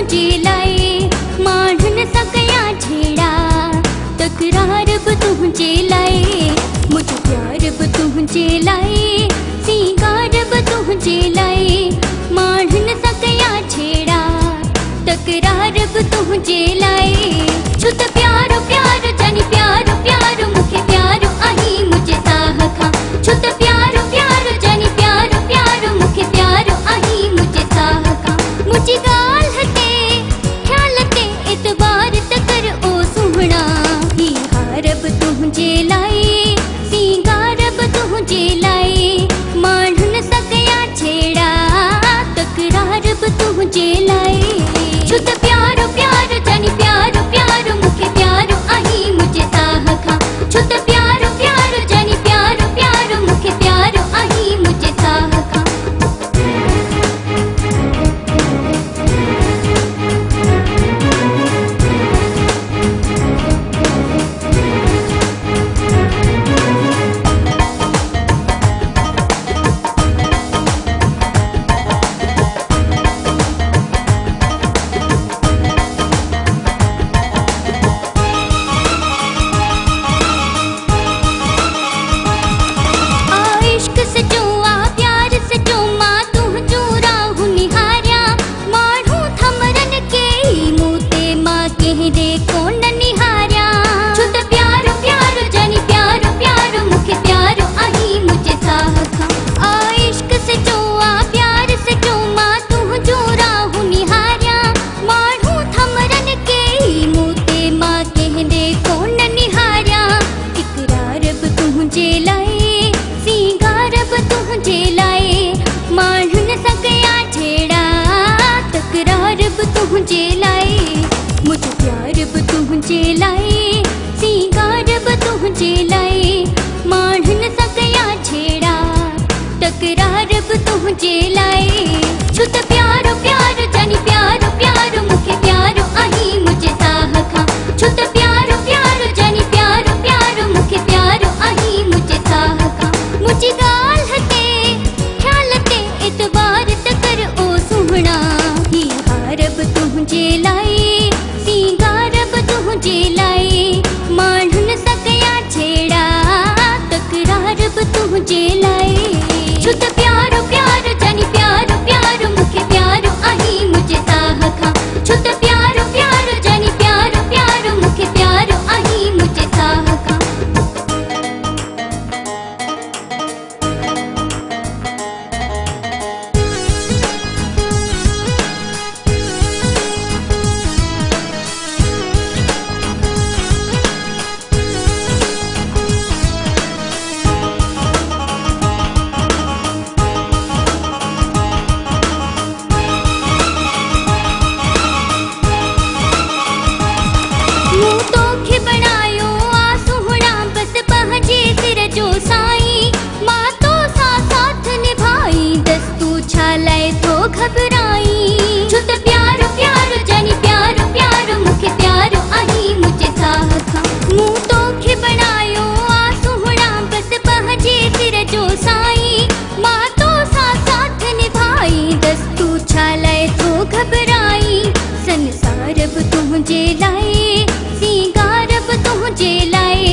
तुझे लाए, मांडन सकया छेड़ा, तकरार ब तुझे लाए, मुझे प्यार ब तुझे लाए, सिंगार ब तुझे लाए, मांडन सकया छेड़ा, तकरार ब तुझे लाए। छुत प्यारो प्यारो जानी प्यारो प्यारो मुखे प्यारो आई मुझे साह खा, छुत प्यारो प्यारो जानी प्यारो प्यारो मुखे प्यारो आई मुझे साह खा। मुझे गाल हते ख्यालते इतबार तकर ओ सुहना, ही हारब तुझे लाए, सिंगारब तुझे लाए, मांडन सकया छेड़ा, तकरारब तुझे लाए। छुत प्यारो प्यारो जानी प्यारो प्यारो मुखे प्यारो आई मुझे साह खा, छुत प्यारो प्यारो जानी प्यारो प्यारो मुखे प्यारो आई मुझे साह खा। तुझे लाए, मुझे प्यार ब तुझे लाए, सिंगार ब तुझे लाए, मांडन सकया छेड़ा, तकरार ब तुझे लाए। छुत प्यारो प्यारो जानी प्यारो प्यारो मुखे प्यारो आई मुझे साह खा, छुत प्यारो प्यारो जानी प्यारो प्यारो मुखे प्यारो आई मुझे साह खा। मुझे गाल हते ख्यालते इतबार तकर ओ सुहना, ही हारब तुझे लाए, सिंगारब तुझे लाए, मांडन सकया छेड़ा, तकरारब तुझे लाए। छुत प्यारो प्यारो जानी प्यारो प्यारो मुखे प्यारो आई मुझे साह खा, छुत प्यारो प्यारो जानी प्यारो प्यारो मुखे प्यारो आई मुझे साह खा। घबराई छुत प्यारो प्यारो जानी प्यारो प्यारो मुखे प्यारो आई मुझे साह खा। मुंह तो खे बनायो आसुहड़ा बस पहजे सिर जो साई, माँ तो साथ निभाई दस्तू छालाए तो घबराई। संसारब तुझे लाए, सिंगारब तुझे लाए,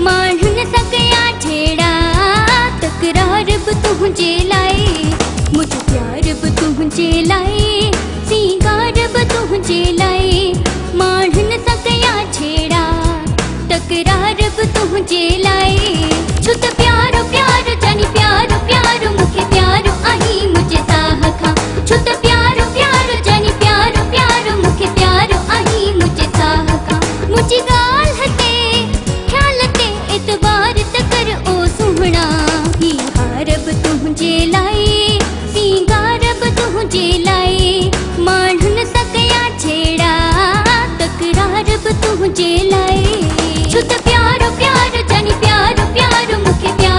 मांडन सकया छेड़ा, तकरारब तुझे लाए। मुझे प्यारब तुझे लाए, सिंगारब तुझे लाए, मांडन सकया छेड़ा, तकरारब तुझे लाए। छुत प्यारो प्यारो जानी प्यारो प्यारो मुखे प्यारो आई मुझे साह खा, छुत प्यारो प्यारो जानी प्यारो प्यारो मुखे प्यारो आई मुझे साह खा। मुझे गाल हते ख्यालते इतबार तकर ओ सुहना, ही हारब तुझे लाए, सिंगारब तुझे लाए, मांडन सकया छेड़ा, तकरारब तुझे लाए। छुत प्यारो प्यारो जानी प्यारो प्यारो मुखे प्यारो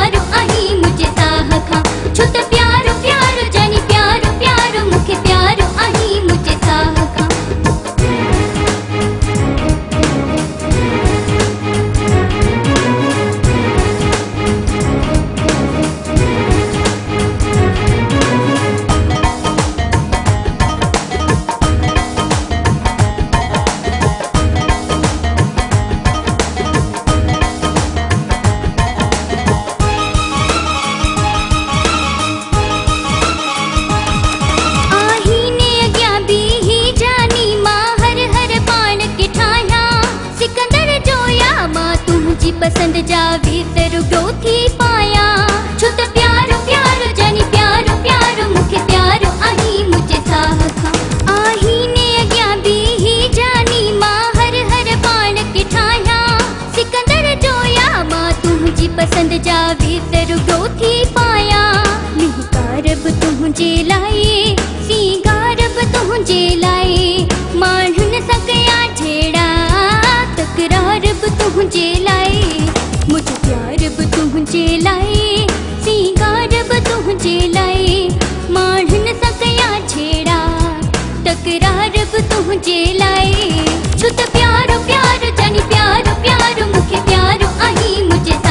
पसंद जावे तरुगो थी पाया मिहकारब तुझे लाए सीगारब तुझे लाए माण्हुन सकया झेड़ा तकरारब तुझे लाए मुझे प्यारब तुझे लाए सीगारब तुझे लाए माण्हुन सकया झेड़ा तकरारब तुझे लाए छो त प्यारो प्यारो जानी प्यारो प्यारो मुखे प्यारो आही मुझे